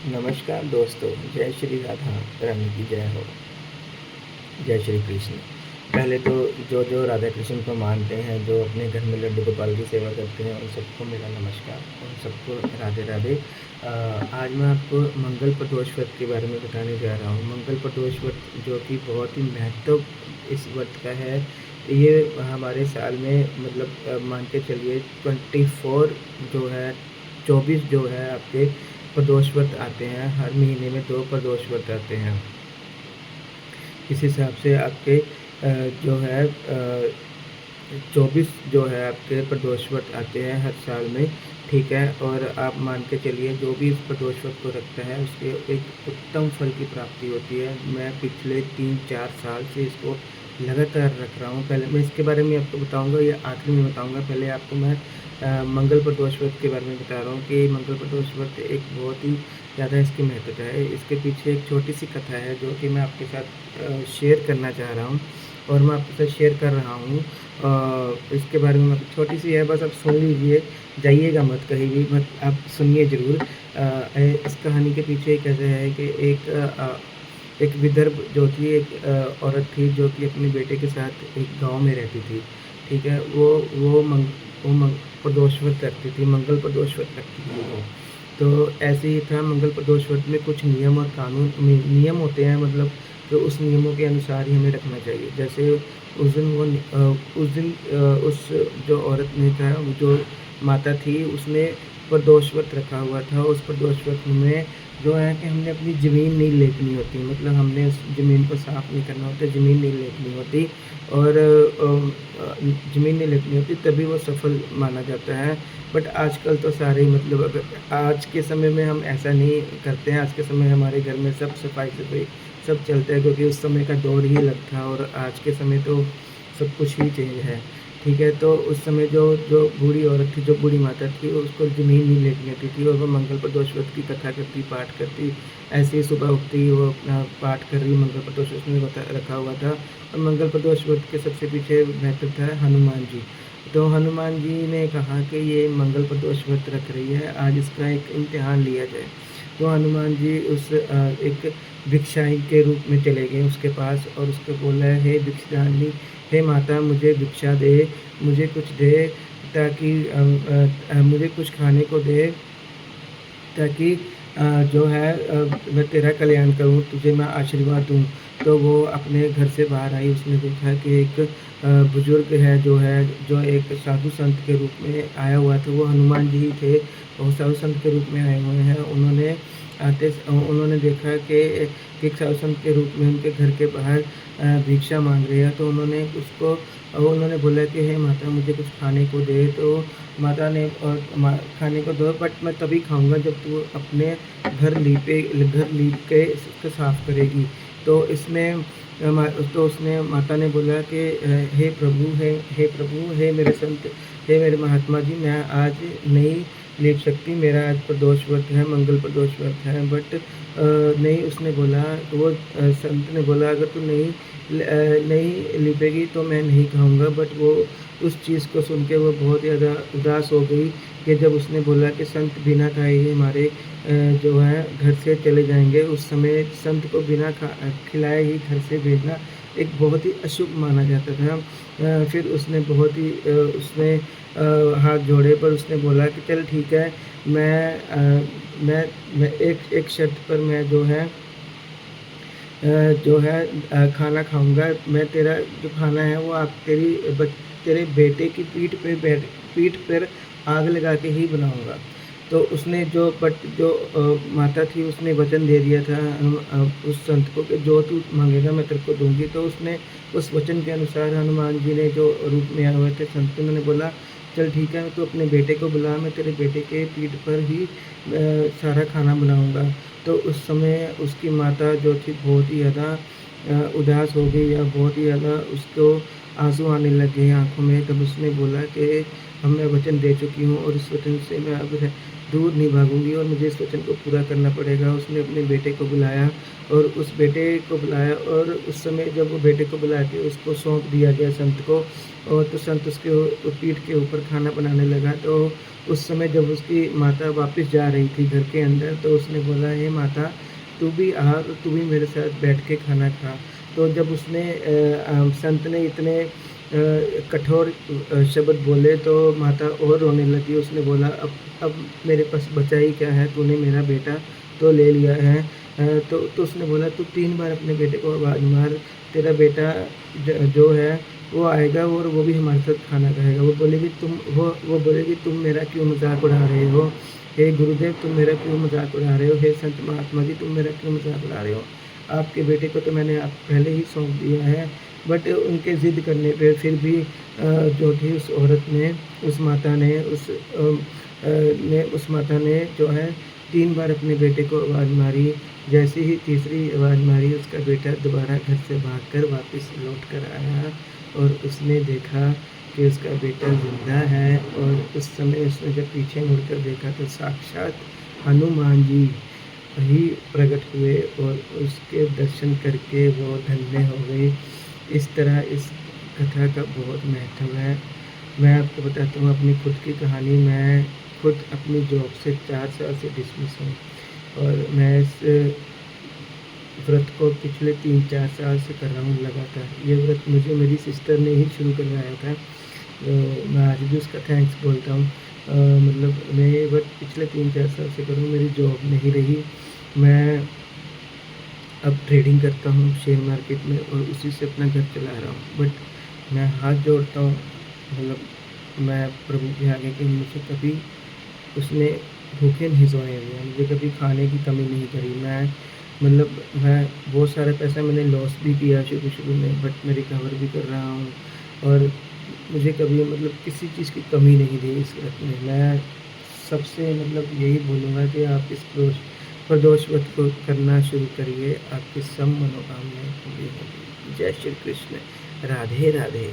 नमस्कार दोस्तों, जय श्री राधा रानी की जय हो। जय श्री कृष्ण। पहले तो जो राधा कृष्ण को मानते हैं, जो अपने घर में लड्डू गोपाल की सेवा करते हैं, उन सबको मेरा नमस्कार, उन सबको राधे राधे। आज मैं आपको मंगल प्रदोष व्रत के बारे में बताने जा रहा हूँ। मंगल प्रदोष व्रत जो कि बहुत ही महत्व इस व्रत का है। ये हमारे साल में मतलब मान के चलिए 24 जो है 24 जो है आपके प्रदोष व्रत आते हैं। हर महीने में 2 प्रदोष व्रत आते हैं। इस हिसाब से आपके जो है 24 जो है आपके प्रदोष व्रत आते हैं हर साल में, ठीक है। और आप मान के चलिए जो भी इस प्रदोष व्रत को रखता है उसके एक उत्तम फल की प्राप्ति होती है। मैं पिछले 3-4 साल से इसको लगातार रख रहा हूँ। पहले मैं इसके बारे में आपको बताऊँगा या आखिरी में बताऊँगा। पहले आपको मैं मंगल प्रदोष व्रत के बारे में बता रहा हूँ कि मंगल प्रदोष व्रत एक बहुत ही ज़्यादा इसकी महत्वता है। इसके पीछे एक छोटी सी कथा है जो कि मैं आपके साथ शेयर करना चाह रहा हूँ और मैं आपके साथ शेयर कर रहा हूँ। इसके बारे में छोटी सी है, बस आप सुन लीजिए, जाइएगा मत कहीं भी, मत आप सुनिए ज़रूर। इस कहानी के पीछे एक ऐसा है कि एक विदर्भ जो थी, एक औरत थी जो कि अपने बेटे के साथ एक गाँव में रहती थी, ठीक है। वो प्रदोष व्रत रखती थी, मंगल प्रदोष व्रत रखती थी वो। तो ऐसे ही था, मंगल प्रदोष व्रत में कुछ नियम और कानून नियम होते हैं, मतलब तो उस नियमों के अनुसार ही हमें रखना चाहिए। जैसे उस दिन उस जो औरत ने था, वो जो माता थी, उसने प्रदोष व्रत रखा हुआ था। उस प्रदोष व्रत में जो है कि हमने अपनी ज़मीन नहीं लेपनी होती, मतलब हमने उस ज़मीन को साफ़ नहीं करना होता, ज़मीन नहीं लेपनी होती और ज़मीन नहीं लेपनी होती, तभी वो सफल माना जाता है। बट आजकल तो सारे मतलब अगर आज के समय में हम ऐसा नहीं करते हैं। आज के समय हमारे घर में सब सफाई-सफाई सब चलता है, क्योंकि उस समय का दौर ही अलग था और आज के समय तो सब कुछ ही चेंज है, ठीक है। तो उस समय जो जो बूढ़ी औरत थी, जो बूढ़ी माता थी, उसको ज़मीन नहीं लेटनी होती थी और वो मंगल प्रदोष व्रत की कथा करती, पाठ करती। ऐसे ही सुबह उठते ही वो अपना पाठ कर रही, मंगल प्रदोष व्रत में रखा हुआ था। और मंगल प्रदोष व्रत के सबसे पीछे महत्व था हनुमान जी। तो हनुमान जी ने कहा कि ये मंगल प्रदोष व्रत रख रही है, आज इसका एक इम्तिहान लिया जाए। तो हनुमान जी उस एक भिक्षाई के रूप में चले गए उसके पास और उसको बोला, हे भिक्षालिनी, हे माता, मुझे भिक्षा दे, मुझे कुछ दे, ताकि मुझे कुछ खाने को दे, ताकि जो है मैं तेरा कल्याण करूँ, तुझे मैं आशीर्वाद दूँ। तो वो अपने घर से बाहर आई, उसने देखा कि एक बुज़ुर्ग है, जो एक साधु संत के रूप में आया हुआ था, वो हनुमान जी ही थे। वो साधु संत के रूप में आए हुए हैं। उन्होंने देखा कि एक साधु संत के रूप में उनके घर के बाहर भिक्षा माँग रहे हैं। तो उन्होंने बोला कि हे माता, मुझे कुछ खाने को दे। तो माता ने खाने को दो, बट मैं तभी खाऊँगा जब तू अपने घर लीप के इसको साफ़ करेगी। तो इसमें तो उसने माता ने बोला कि हे प्रभु, हे मेरे संत, हे मेरे महात्मा जी, मैं आज नहीं लीप सकती, मेरा आज प्रदोष व्रत है, मंगल प्रदोष व्रत है। बट नहीं, उसने बोला, तो वो संत ने बोला, अगर तू नहीं लिपेगी तो मैं नहीं खाऊँगा। बट वो उस चीज़ को सुन के वो बहुत ज़्यादा उदास हो गई कि जब उसने बोला कि संत बिना खाए ही हमारे जो है घर से चले जाएँगे। उस समय संत को बिना खिलाए ही घर से भेजना एक बहुत ही अशुभ माना जाता था। फिर उसने हाथ जोड़े, पर उसने बोला कि चल ठीक है, मैं एक शर्त पर मैं खाना खाऊँगा। मैं तेरा जो खाना है वो आप तेरे बेटे की पीठ पर आग लगा के ही बनाऊँगा। तो उसने जो माता थी, उसने वचन दे दिया था उस संत को कि जो तू माँगेगा मैं तेरे को दूँगी। तो उसने उस वचन के अनुसार हनुमान जी ने जो रूप में आए हुए थे संत के, उन्होंने बोला, चल ठीक है, तू अपने बेटे को बुला, मैं तेरे बेटे के पीठ पर ही सारा खाना बनाऊँगा। तो उस समय उसकी माता जो थी बहुत ही ज़्यादा उदास हो गई, या बहुत ही ज़्यादा उसको आँसू आने लग गए आँखों में। तब उसने बोला कि अब मैं वचन दे चुकी हूँ और इस वचन से मैं अब दूर नहीं भागूँगी और मुझे इस वचन को पूरा करना पड़ेगा। उसने अपने बेटे को बुलाया और उस बेटे को बुलाया और उस समय जब वो बेटे को बुला के उसको सौंप दिया गया संत को और तो संत उसके पीठ के ऊपर खाना बनाने लगा। तो उस समय जब उसकी माता वापस जा रही थी घर के अंदर, तो उसने बोला, "हे माता, तू भी आ और तू भी मेरे साथ बैठ के खाना खा।" तो जब उसने संत ने इतने कठोर शब्द बोले तो माता और रोने लगी। उसने बोला, अब मेरे पास बचा ही क्या है? तूने मेरा बेटा तो ले लिया है। तो उसने बोला, "तू 3 बार अपने बेटे को आवाज़ मार, तेरा बेटा जो है वो आएगा और वो भी हमारे साथ खाना खाएगा।" वो बोलेगी, "तुम मेरा क्यों मज़ाक उड़ा रहे हो? हे गुरुदेव, तुम मेरा क्यों मज़ाक उड़ा रहे हो? हे संत महात्मा जी, तुम मेरा क्यों मज़ाक उड़ा रहे हो? आपके बेटे को तो मैंने आप पहले ही सौंप दिया है।" बट उनके ज़िद करने पे फिर भी जो थी उस औरत ने, उस माता ने उस माता ने जो है 3 बार अपने बेटे को आवाज़ मारी। जैसे ही तीसरी आवाज़ मारी, उसका बेटा दोबारा घर से भागकर वापस लौट कर आया और उसने देखा कि उसका बेटा ज़िंदा है। और उस समय उसने जब पीछे मुड़कर देखा तो साक्षात हनुमान जी ही प्रकट हुए और उसके दर्शन करके वो धन्य हो गए। इस तरह इस कथा का बहुत महत्व है। मैं आपको बताता हूँ अपनी खुद की कहानी। मैं खुद अपनी जॉब से 4 साल से डिसमिस हूँ और मैं इस व्रत को पिछले 3-4 साल से कर रहा हूँ लगातार। ये व्रत मुझे मेरी सिस्टर ने ही शुरू करवाया था। मैं आज भी उसका थैंक्स बोलता हूँ। मतलब मैं ये व्रत पिछले 3-4 साल से कर रहा हूँ। मेरी जॉब नहीं रही। मैं अब ट्रेडिंग करता हूँ शेयर मार्केट में और उसी से अपना घर चला रहा हूँ। बट मैं हाथ जोड़ता हूँ, मतलब मैं प्रभु के आगे कि मुझे कभी उसने भूखे नहीं सोने दिया, मुझे कभी खाने की कमी नहीं करी। मैं बहुत सारा पैसा मैंने लॉस भी किया शुरू-शुरू में, बट मैं रिकवर भी कर रहा हूँ और मुझे कभी मतलब किसी चीज़ की कमी नहीं दी इस व्रत में। मैं सबसे मतलब यही बोलूँगा कि आप इस प्रदोष व्रत को करना शुरू करिए, आपकी सब मनोकामनाएँ पूरी होंगी। जय श्री कृष्ण। राधे, राधे।